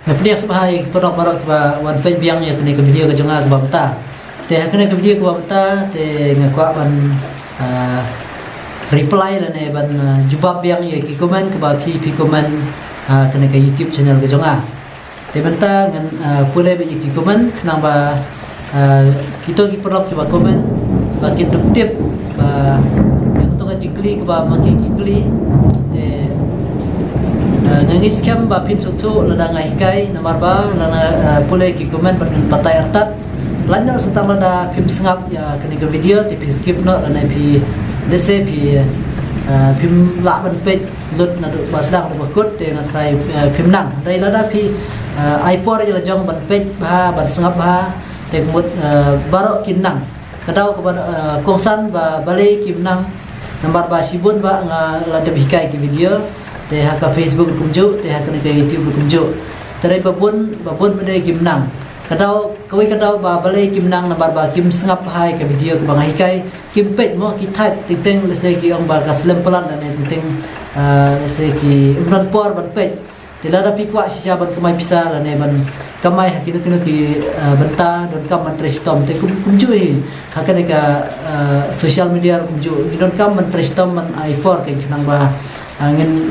Dia sebagai produk-produk wan pe biang ya kene ke video ke jonga ke bamta. Te kene ke video ke bamta te ngakwa ban reply la ne ban jawab biang ya ki komen ke ba pi komen kene ke YouTube channel ke jonga. Te banta ngan pule be ki komen kenang ba kita ki produk ke ba komen ba ki tip ba yang to ka jikli ke ba maki kikli nangis scam ba pin sutu lada ngai kai nomor ba lana pule ki komen patai artat lanya setang lada pim sengap ya kene ke video tipi skip no lana pi dese pi pim la ban page lut na ba sedang ba kut te na try pim nang dai lada pi iPod je la jong ban page ba ban sengap ba te mut barok kin nang kadau ke kongsan ba balai kim nang nomor ba sibun ba lada bikai ki video te haka Facebook kumju te haka ke YouTube kumju tare babun bade kimnang kadau ba balai kimnang na barba kim sengap hai ke video ke bangai kai kim pet mo ki that teng lese ki ong ba ka slem pelan dan teng lese ki umran por ban pet tela da pikwa sia ban kemai pisa dan ban kamai kita kena ki benta dan kam antrestom te kumju haka ne ka social media kumju ni don kam antrestom man i4 ke nang ba angin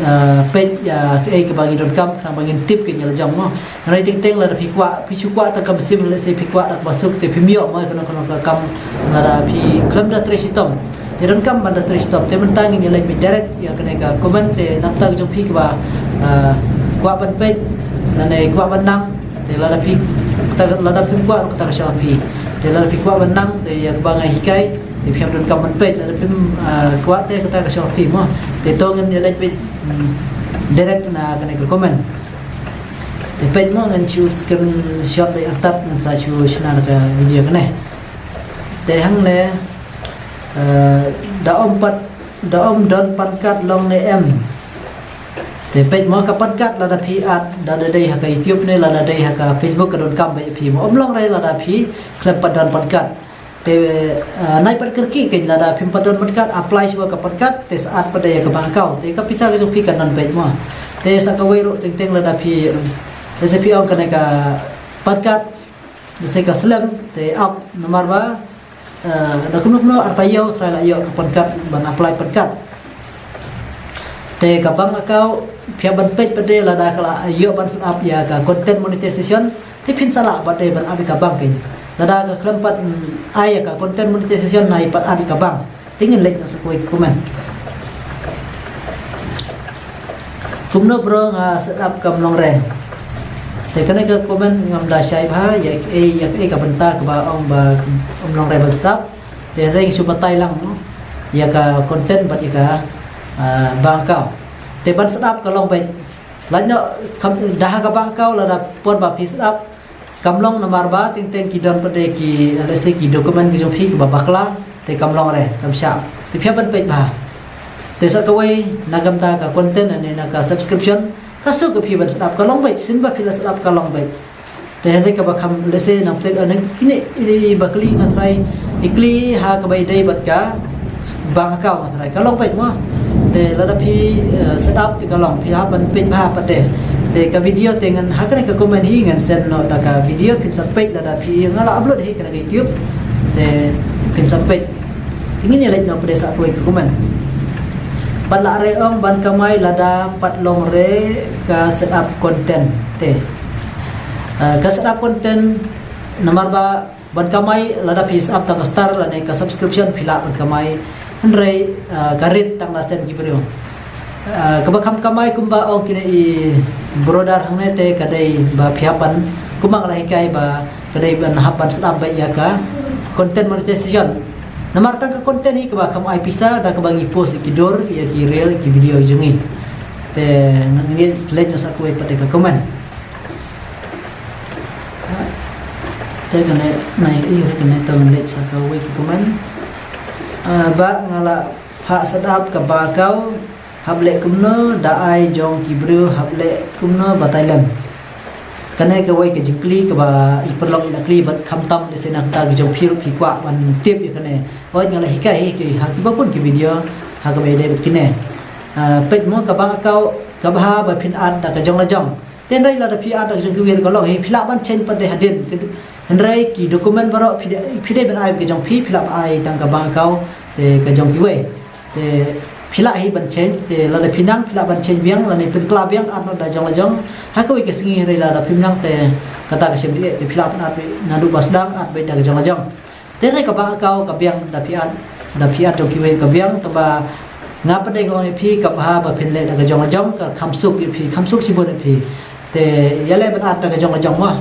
page ya ke bagi .com sang bagi tip ke nyala jam mo rai teng la pikwa pisukwa ta kam sim le se pikwa tak masuk te pimio mo kono kam la pi klam da tresitom te .com ban da tresitom te mentang ni like direct ya kena ka comment te napta jong pi ba kwa ban page la ne kwa ban nang te la pi ta la da pikwa ta ka sha pi te la pikwa ban nang te ya bangai hikai di pihak dan kaman page ada film kuat te kata ka Shopee mo te tongan dia like direct na kena ke komen te page mo ngan choose screenshot by atat ngan sa choose na ka video kene te hang ne da om don pankat long ne em te page mo ka pankat la da pi at da dai ha ka YouTube ne la da dai ha ka Facebook ka .com by pi mo om long rai la da pi klep padan pankat te naik perkerki ke lada pim patron pankat apply sebuah ke pankat te saat pada ya ke bangkau te ka pisah ke supi kan non page mo te sakawai ro teng lada pi resepi on kana ka pankat se ka slam te up nomor ba da kuno artayo tra la yo ke pankat ban apply pankat te ka bang akau pia ban page pada lada kala yo ban set up ya ka content monetization te pin sala pada ban abi ka bang ke lada ka kelempat ai ka content monetization nai pat abi ka bang tingin like na sa kuy comment kumno bro nga set up kam long re te kana ka comment ngam da shai bha ya ka benta ka ba ong long re ban stop te ring supatai lang no ya ka content bat ka bangkau te ban set up ka long bai lanyo dah ka bangkau lada pon ba pi set up kamlong nomor ba teng kidon pada ki lese ki dokumen ki jopi ba bakla te kamlong re kam sha te phia ban page ba te sa kawai nagam ta ka content ane na ka subscription kasu ka phi ban stop ka long bai sin ba phi la stop ka long bai te hele ka ba kham lese na plate ane kini ini bakli ngatrai ikli ha ka bai dai bat ka bang ka ngatrai ka long bai mo te la da phi set up ti ka long phi ha ban page ba pate te ka video tengan hakane ka comment hi ngan send no da ka video pin sa page da pi ngala upload hi kana YouTube te pin sa page ingin ya like no pada sa ko ka comment pala re ong ban kamai lada patlong re ka set up content te ka set up content nomor ba ban kamai lada pi set up tang star la ne ka subscription phila ban kamai hanrei karit tang la send ki brio kabakam kamai kumba ong kini brodar hangne te kadai ba phiapan kumang lai kai ba kadai ban hapan sedap ba ya ka content monetization namar tang ka content ni ka kam ai pisa da ka bagi post ki dor ya ki reel ki video jungi te ngin let sa ko pada ka comment te kana nai kana to let sa ka we ki comment ba ngala pha sedap ka ba kau hable kumno daai jong kibru hable kumno batailam kana ka wai ka jikli ka ba iperlong nakli bat khamtam de senak ta jong phir phikwa ban tip ya kana oi ngala hikai ki hakiba pun ki video ha ka be de kine page mo ka ba kau ka ba ba phin ad da ka jong la jong ten rai la da pi ada jong kuwen ko lo hi phila ban chen pade hadin hen rai ki document baro phide ben ai ke jong phi phila ai tang ka bang kau te ka jong kiwe te phila hi ban chen te la da pinang phila ban chen biang la ni pen kla biang at da jong la jong ha ko ke singi rai la da pinang te kata ka sem te phila ban at na du basdang at be da jong la jong te rai ka bang kau ka biang da pi at jong kiwe ka biang to ba ngap pade ngong phi ka ha ba phin le da ka jong la jong ka kham suk phi kham suk si bon phi te yale ban at da ka jong la jong ma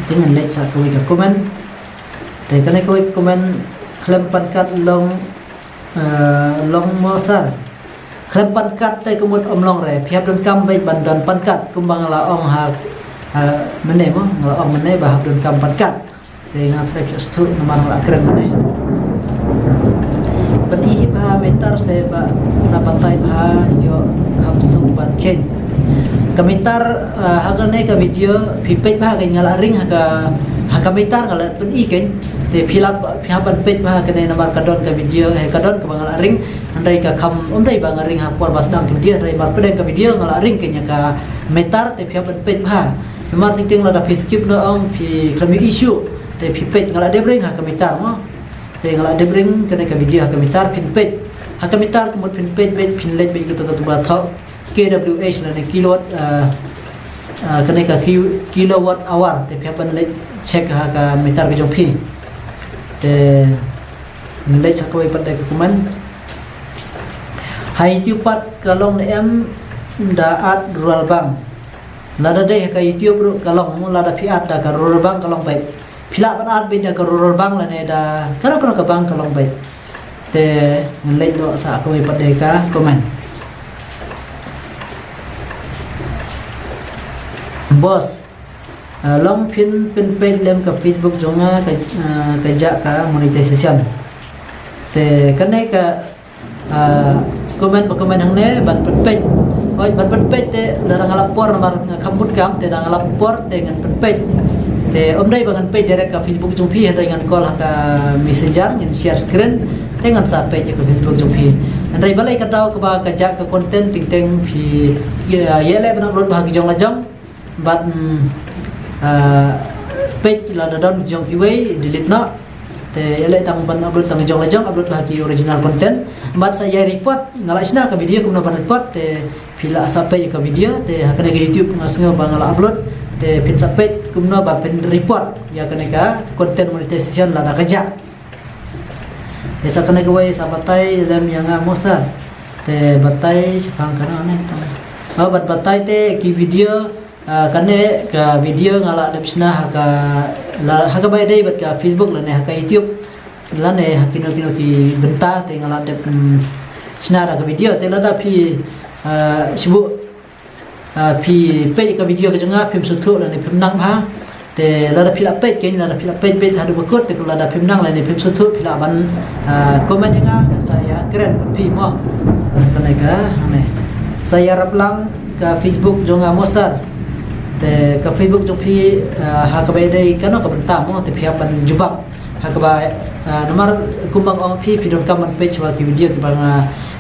dengan let sa ko ka comment te kanai ko comment klem pankat long mosar klem pankat te kumut omlong re phiap don kam bai ban don pankat kumbang la ong ha mene mo la ong mene ba don kam pankat te nga trek stu namang la kren mene ban hi ba metar se ba sa patai ba yo khamsung ban ken kamitar hagane ka video pipet ba ka ngala ring ha kamitar ngala pen i ken te philap ban pet ba ka nei namar kadon ka video ka don ka ngala ring andai ka kham dai ba ngaring ha por bas dam dia andai mar peden ka video ngala ring ke nya ka metar te phia ban pet ba memar ting la da skip no ong phi kami issue te pipet ngala de ring ha kamitar mo te ngala de ring ka nei ka video ha kamitar pin pet ha kamitar kumut pin pet bet pin let bet ka to ba tho KWH là kilowatt cái này cả kilowatt hour để phép ban lấy check ha ka meter cái jong phi để mình lấy chắc coi bắt đây cái comment hai tiêu pat kalong em da at rural bank là đây cái YouTube ru kalong là da phi at da ka rural bank kalong bai phila ban at bin da ka rural bank là này da kana ka bank kalong bai để mình lấy lo sa coi bắt đây ka comment boss long pin page lem ka Facebook jonga ka ja ka monetization te kanai ka comment hang ne ban page oi ban page te la ngalapor mar khambut kam te ngalapor te ngan page te dai bangan page direct ka Facebook jong phi ngan call ka messenger ngan share screen te ngan sa page ka Facebook jong phi andai balai ka daw ka ba ka ja ka content ting phi yele ban upload ba ki jong la jong but page la don jong kiwe delete no te ele tang ban upload tang jong la jong upload lagi original content but saya report ngala sina ka video kumna ban report te pila sampai ka video te hakane ka YouTube ngasnga ba ngala upload te pin sampai kumna ba pen report ya kane ka content monetization la kerja te sakane ka way sabatai lem yang mosar te batai sepang kana ne tang bat batai te ki video kane ka video ngala depsna haka bai dai bat ka Facebook la ne haka YouTube la ne hakino ki benta te ngala dep sna ra ka video te la da phi sibu phi page ka video ka janga phim suthu la ne phim nang bha te la da phi la page ken la da phi la page hadu bakot te la da phim nang la ne phim suthu phi la ban comment nga saya keren phi mo kane ka ne saya raplang ka Facebook jonga mosar te ka Facebook jong phi ha ka bai dai kana ka banta mo te phia ban jubak ha ka ba namar kumbang ong phi don kam ban page wa ki video ki bang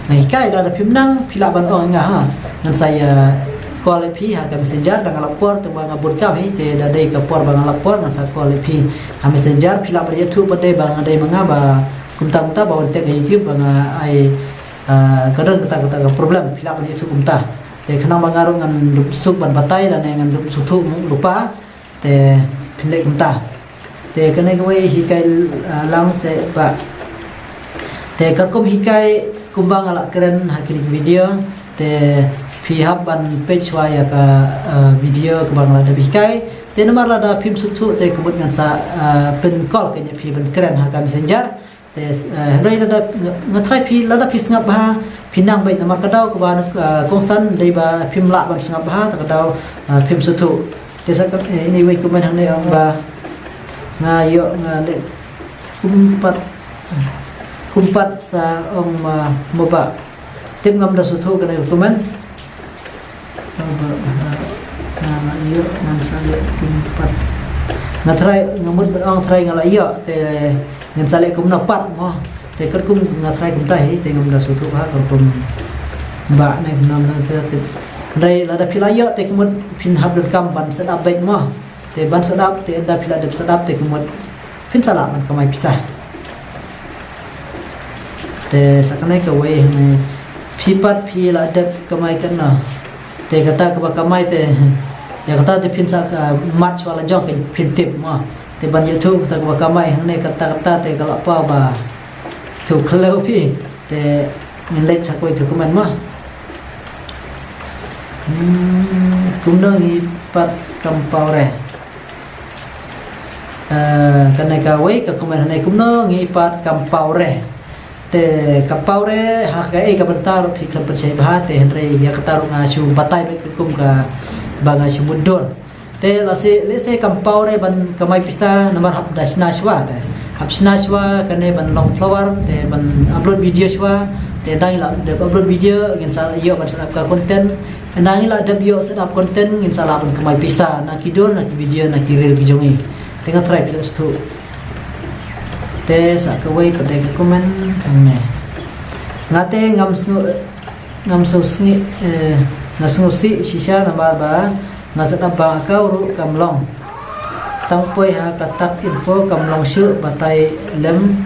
ngai kai la phim nang phila ban ong nga ha nan saya call phi ha ka messenger dang lapor te bang abot ka hi te da dai ka por bang lapor nan sa call phi ha messenger phila ba YouTube ba dai bang dai manga ba kumta ba te ka YouTube bang ai kadang kata problem phila ba YouTube kumta te khanang bangaru ngan suk ban batai dan ngan suthu lupa te phinle kumta te kanai kawai hikai lang se ba te karkom hikai kumbang ala keren hakili video te phihab ban page wa ya ka video kumbang la da hikai te nomor la da phim suthu te kumut ngan sa pen call ke phi ban keren ha ka messenger te rai la da ngathai phi la da phis ngap ba pinang bai namar kadau ka ban kongsan dei ba phim la ban sangap ha ta kadau phim suthu te sa ka ini wei kuman hang ne ong ba nga yo nga le kumpat sa ong moba tim ngam da suthu ka ne kuman nga yo man sa le kumpat nga try ngamut ban ong try ngala yo te ngan sa le kum na pat mo te kat kum nga try kum tai te ngam da suthu ha kum ba nai nam na te Rai lada pilaya te kumut pin habdul kam ban sedap baik mah. Te ban sedap te anda pila dep sedap te kumut pin salah man kamai pisah. Te sakanai ka wei ne pipat pi la dep kamai kana. Te kata ka kamai te ya kata te pin sa match wala jong ke pin tip mah. Te ban YouTube kata ka kamai ne kata te kalau apa ba tu kalau pi te nilai sakoi ke kuman mah. Cũng nó nghi bắt cầm bao rẻ cái này cả quấy cái comment này cũng nó nghi bắt cầm bao rẻ te cầm bao rẻ hak cái cái bentar phi kan percaya bah te henry ya kataru ngasu batai bet kum ka banga su mundur te lase cầm bao rẻ ban kamai pista nomor hap dasna shwa te hap sna shwa kane ban long flower te ban upload video shwa te dai la upload video ngin sa yo ban set ka content nang ila dabio set up content ngin salah pun kamai pisa na kidor na video na kiril kijongi tengah try plus tu te sa ka wei pada ka comment ne ngate ngam so sni na snusi shisha na ba na set up ba ka ru kamlong tang poi ha katak info kamlong shu batai lem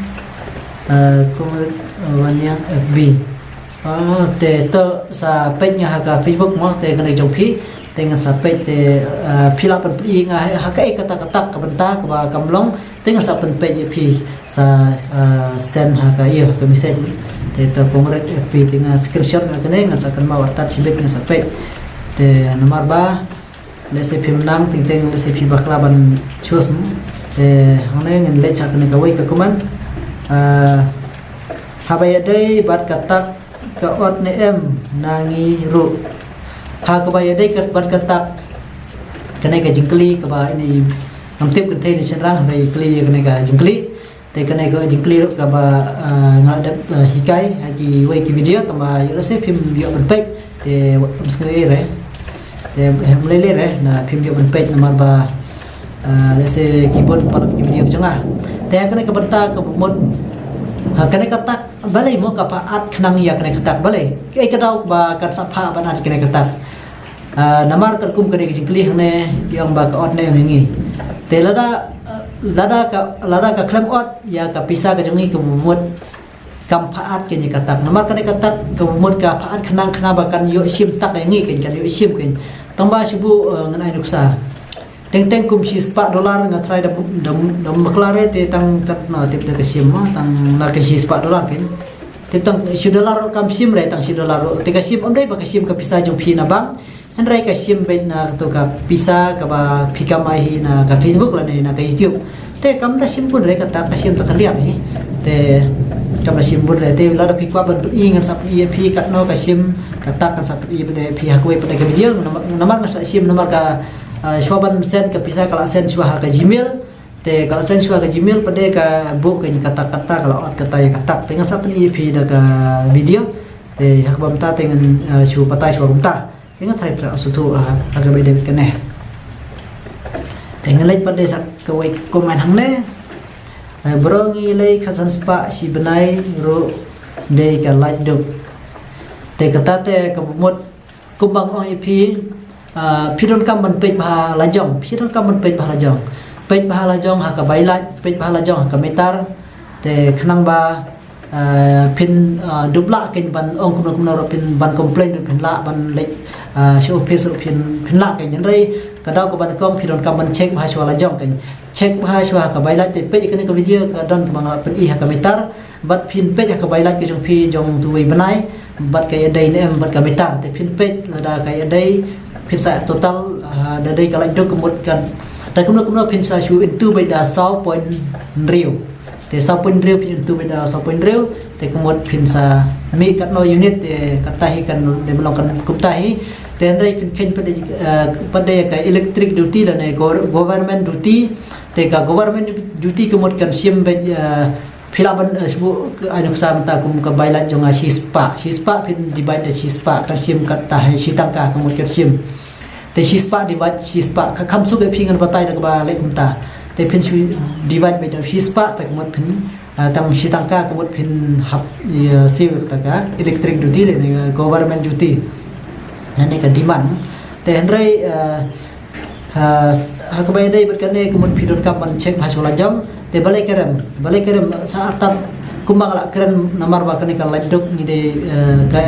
wanyang FB te to sa page nga ka Facebook mo te kanai jong phi te ngan sa page te phila pan pi nga ha ka kata ka banta ka ba kamlong te ngan sa pan page phi sa send ha ka yo ka message te to pongret FB te nga screenshot nga kanai ngan sa kan ma watat sibek nga sa page te nomor ba le se phim nang ting ting le se phi bakla ban chus te hone ngan le cha kanai ka wei ka kuman habaya dai bat katak ka ot ne em nangi ru ha ka baya dai kat bat katak kanai ka jingkli ka ba ini namtip kan thai ni senrang bai kli kanai ka jingkli te kanai ka jingkli ka ba ngadap hikai haji wei ki video tama yo se phim bio ban page te skri re te hem lele re na phim bio ban page namar ba le se keyboard par ki video changa te kanai ka banta ka mod kanai katak balai mo ka paat khnang ya kanai katak balai kai kadau ba kan sapha ban at kanai katak namar kar kum kanai jingkli hne yang ba ka ot ne ngi te lada ka klam ot ya ka pisa ka jongi ka mumut kam paat ke ni katak namar kanai katak ka mumut ka paat khnang khna ba kan yo sim tak ngi kan yo sim kan tamba sibu nganai nuksa teng kum $4 nga try dam maklare te tang kat na tip te sim ma tang na ke $4 kan tip tang $10 kam sim re tang $10 te ka sim ondai ba ka sim ka pisa jong phi na bang han rai ka sim bet na to ka pisa ka ba phika mai hi na ka Facebook la ne na ka YouTube te kam ta sim pun re ka ta ka sim ta kaliat ni te kam la sim pun re te la da phikwa ban i ngan sap i phi kat no ka sim ka ta kan sap i be phi ha ko pe ka video nomor na sim nomor ka shwaban send ka pisa kala send shwa ka Gmail te kala send shwa ka Gmail pade ka book ni kata-kata kala ot kata ya kata dengan sap ni ep da ka video te hak bam ta dengan shu patai shwa bumta dengan thai pra sutu aga be de kene dengan lek pade sak ka wei comment hang ne bro ngi lei khasan spa si benai ro de ka like duk te kata te ka mot kumbang ong ep pidon kam ban page bah lajong pidon kam ban page bah lajong ha ka bailat page bah lajong ka metar te khnang ba pin dubla ken ban ong kum ro pin ban complain pin la ban lek show face pin la ken rei ka daw ko ban kom pidon kam ban check bah shwa lajong ken check bah shwa ka bailat te page ken ka video ka don ka manga pin i ha ka metar bat pin page ka bailat ke jong phi jong tu wei banai bat ka dai ne bat ka metar te pin page la ka dai pinsa total dari kalau itu kemudian dan kemudian pinsa shu itu beda 6 point real te 6 point real itu beda 6 point real te kemudian pinsa mi kat no unit te katahi kan de melongkan kuptahi te ndai pin ken pada ka electric duty dan government duty te ka government duty kemudian sim be philaban sebu anuk samta kum ka bailat jonga shispa pin divide the shispa kan sim kat tahi sitangka kemudian sim te shispa divide shispa ka kam su ke pingan batai da ba le kumta te pin divide be the shispa ta kemudian pin tang sitangka kemudian pin hap sil ta ka electric duty le government duty นั่นนี่ก็ดีมันแต่เห็นไรhak bay berkan kemun pidon kapan cek hasola jam te balai kerem saat kumbang la keren namar ba kan kan laduk ni de ka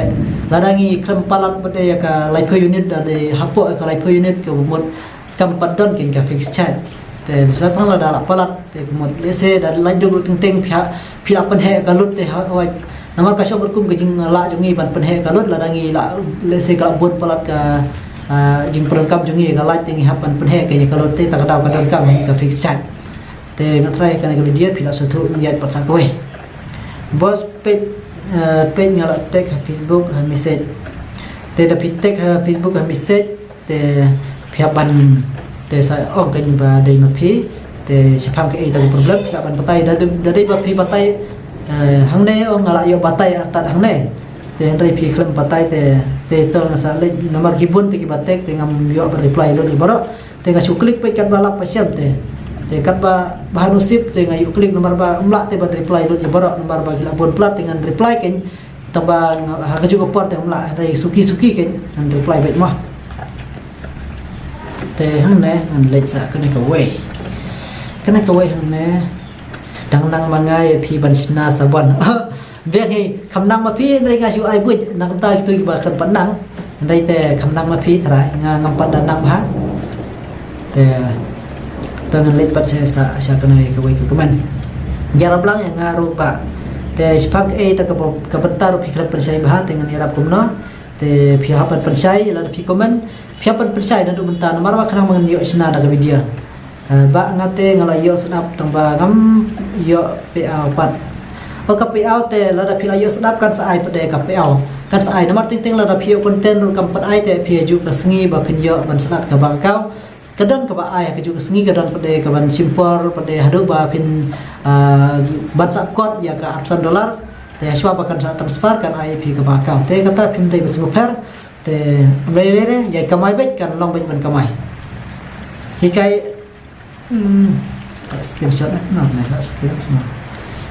ladangi kempalan pada ya ka live unit de hapo ka live unit ke mut kampadon ken ka fix chat te satang la dala palat te mut lese dar laduk teng pihak penhe ka lut te hawai namar ka shop berkum ke jing la jungi ban penhe ka lut ladangi la lese ka bot palat ka jing perangkap jungi ka light tingi hapan penhe ke ka lut te tak tahu ka don kam ka fix chat te ngatrai kan ka video pila sutu ngiat patsak we bos page ngala tag Facebook message te da tag Facebook message te phiapan te sa ong kan ba dai ma phi te sipham ke ai ta problem phiapan patai da dai ba phi patai hang ne ong ngala yo patai atat hang ne te rai phi klem patai te to na sa le nomor kibun te ki batek te ngam yo reply lo ni baro te ga su klik pe kan balak pa siam te kat ba bahan usip te ngayu klik nomor ba umla te ba reply lo jebaro nomor ba gila bon plat dengan reply ken tamba ha ka juga port te umla dai suki ken nan reply baik mah te hang ne an lech sa kana ka we hang ne dang nang mangai phi ban sna saban việc hi kham nang ma phi dai ga su ai buit nang ta tu ba kan pan nang dai te kham nang ma phi thrai ngam pan dan nang ba te tangan lepat saya sa kana ka wai ka man jara blang yang ngaru pa te spak ta ka bentar pikir persai bah dengan irap kumno te pihak persai la pi komen pihak persai dan bentar marwa kana mangan yo sna da video ba ngate ngala yo sedap tamba ngam yo PA pat o ka PA te la da pila yo sedap kan sa ai pade ka PA kan sa ai namar ting la da pi konten ru kam pat ai te pi ju ka sngi ba pin yo ban sedap ka bangkau kadang ka ba ai ka juga sengi kadang pada ka ban simpor pada hadu ba pin ban sat kot ya ka $100 te swap akan sa transfer kan ai pi ka ba ka te kata pin te besu per te lere ya kamai bet kan long bet ban kamai hikai screenshot na screenshot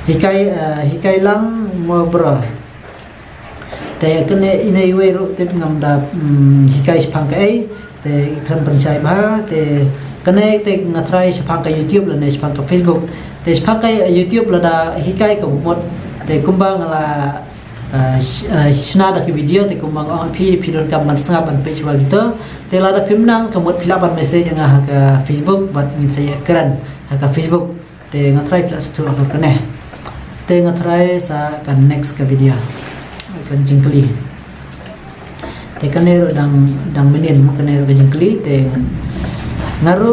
hikai lang mo bro te kene inai we ro te ngam da hikai spang kai te kan pensai ba te kane te ngatrai sepang ka YouTube la ne sepang ka Facebook te sepang ka YouTube la da hikai ka bot te kumbang la sna da ki video te kumbang phi don kam man sanga ban page ba gitu te la da pimnang ka bot philapan message nga ka Facebook bat ngin saya keren ka Facebook te ngatrai plus tu ka kane te ngatrai sa ka next ka video kan jingkli te kanero dang menin mo kanero ka jingkli te ngaru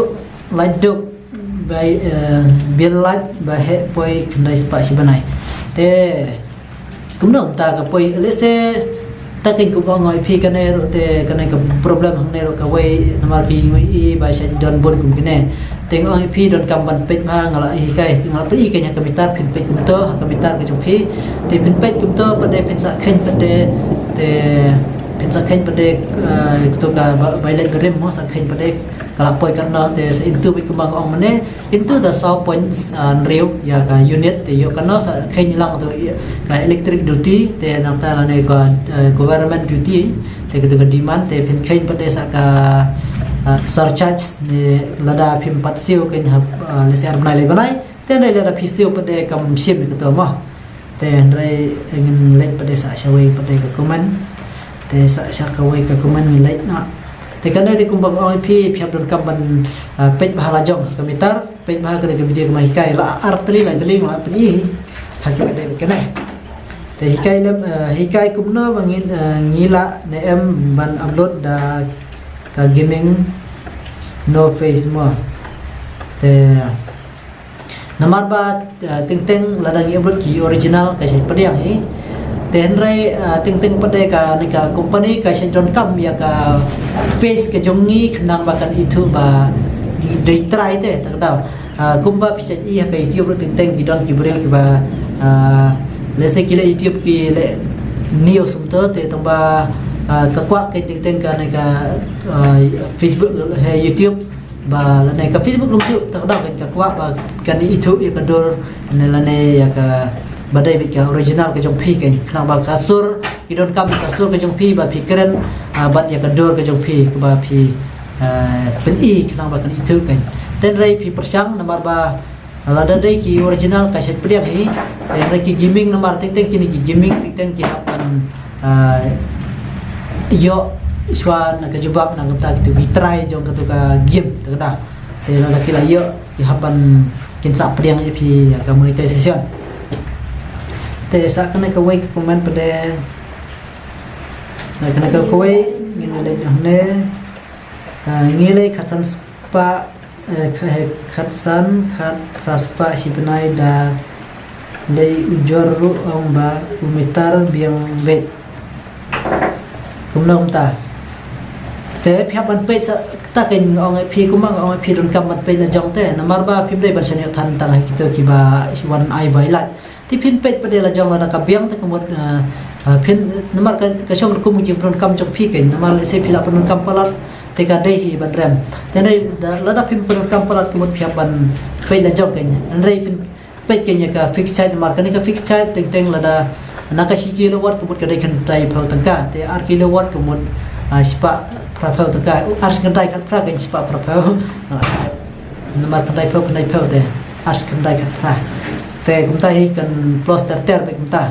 laduk by bilat ba he poi kandai spa si banai te kumnom ta ka poi lese ta kin ku ngoi phi kanero te kanai ka problem hanero ka wei namar ki ngoi ba sa don bon kum kine te ngoi phi don kam ban pet ma ngala hi kai ngala pi ke nya ka bitar pin pet kum to ka bitar ka jung phi te pin pet kum to pade pin sa khen pade te pin sa khen pade to ka bailet grim mo sa khen pade kala poi kan no te sa into bi kumang ong mane into the saw point real ya ka unit te yo kan no sa khen lang to ka electric duty te nak ta la ne ka government duty te ka demand te pin khen pade sa ka surcharge ni lada phim pat siu ken hab lese ar banai le banai te nei lada phi siu pade kam sim ka to ma te rai ngin lek pade sa shawai pade ka comment te sa ka wai ka comment ni lek na te kan de kumbang oi phi phiap don kam ban page bahala jong kamitar page baha ka video ka mai kai la artri la teling la pi ha ka de ka nai te hikai kumno bangin ngila ne em ban upload da ka gaming no face mo te namar ba ting ladang upload ki original ka sai padiang hi ten rai ting pada ka ni ka company ka sai don kam ya ka face ka jongi khnang ba kan itu ba dei try te tak daw kumba pisai i ka YouTube ting ki don ki brel ki ba lese kile YouTube ki le news umto te tamba ka kwa kai ting ka ka Facebook he YouTube ba la ne ka Facebook rum tu tak daw ka kwa ba kan itu ya ka dor ne la ne ya ka badai bi ka original ka jong phi kan khang ba kasur idon kam kasur ka jong phi ba phi keren บัดยากระโดดก็จงพี่ก็บ่าพี่เป็นอีขนางบ่กันอีทึกกันแต่ไรพี่ประชังนำบ่าlada dai ki original ka set priang hi te ki gaming nomor teng kini ki gaming teng ki hapan yo swan ka jubab nang ta ki tu try jong ka tu ka game ta da te lada ki la yo ki hapan kin sa priang ip ka monetization te sa kana ka wai comment pada na kana ka wai ngin le ne ngile khasan spa khatsan khat praspa sipenai da lei ujor ru ongba umitar biang vet kumnong ta te phya ban pe sa ta ken ong ai phi kumang ong ai phi don kam ban pe la jong te namar ba phim dei ban sane than tang ai to ki ba wan ai bai la ti phin pe pa de la jong la ka biang ta kumot phin namar ka shong kum jim don kam jong phi ken namar se phi la pon kam palat teka dei ban rem dan rei lada pim program palat kemut pihak ban pei la jok kenya dan rei pin pei kenya ka fix site market ni ka fix site teng lada naka si kilowatt kemut ka dei kan trai phau tangka te ar kilowatt kemut spa pra phau tangka ar kan dai kan pra kan spa pra phau namar kan dai phau te ar kan dai kan pra te kumta hi kan plus ter be kumta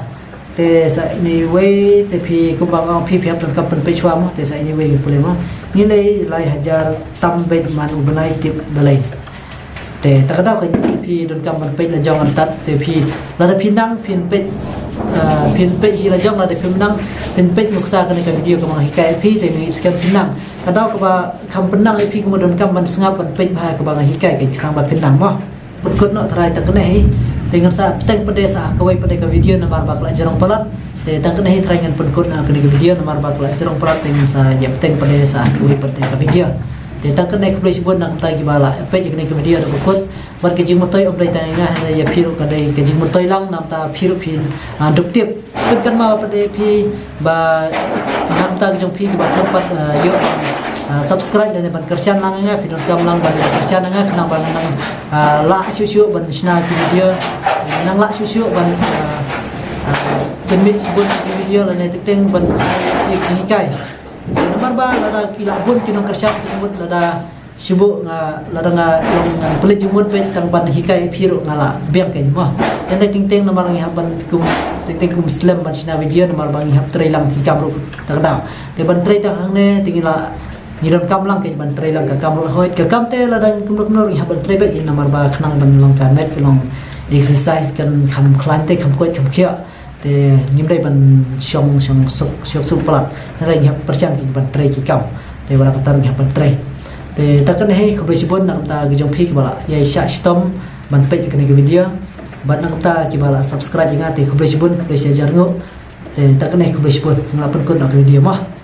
te sa ini way te phi kumbang ang phi phep tan kapan pe chwa mo te sa ini way pule mo ni lei lai hajar tam bet man ubanai tip balai te takada ka phi don kam man pe la jong an tat te phi la da phi nang phin pe hi la jong la de phi nang phin pe muksa ka ni ka video ka ma hi kai phi te ni scan phi nang kada ka ba kham penang ai phi ka don kam man sngap ban pe ba ka ba hi kai ka khang ba phin nang mo put no trai tak ne hi dengan sa teng pada sa kawai pada ka video nomor bakla jarong palat te tang kena hi try ngan penkut na kena video nomor bakla jarong palat dengan sa yap teng pada sa kawai pada ka video te tang kena ka place bon nak tai ki bala pe kena ka video da put bar ke jing motoi oblai ta nga ya phiru ka dai ke jing motoi lang nam ta phiru phin duk tip pun kan ma pada phi ba nam ta jong phi ba lepat yo subscribe dan ban kerjaan lang nga video kam lang ban kerjaan nga kenang ban nang la siu ban sna video nang la siu ban demi sebut video la ne teng ban ki kai nomor ba la kila bun kinong kerjaan sebut la sibuk la nga yang pelit jumut pe tang ban hikai phiru ngala biang ken mo dan teng nomor ngi ban kum teng kum islam ban sna video nomor bang hab trai lang ki kamru tak da te ban trai tang ne tingila ni ron kam lang ke ban trai lang ka kam ro hoit ka kam te la dan kum no ri ban trai be nomor ba khnang ban long kan met long exercise kan kham khlan te kham koi kham khia te nim dai ban shong suk plat rai hab percang ki ban trai ki kam te wala ka tar hab ban trai te takan he ko besibon nak ta gejong phi bala ya sha stom ban pe ke video ban nak ta ki bala subscribe nga te ko besibon ko se jarngo te takan he ko besibon ngapun ko nak video mah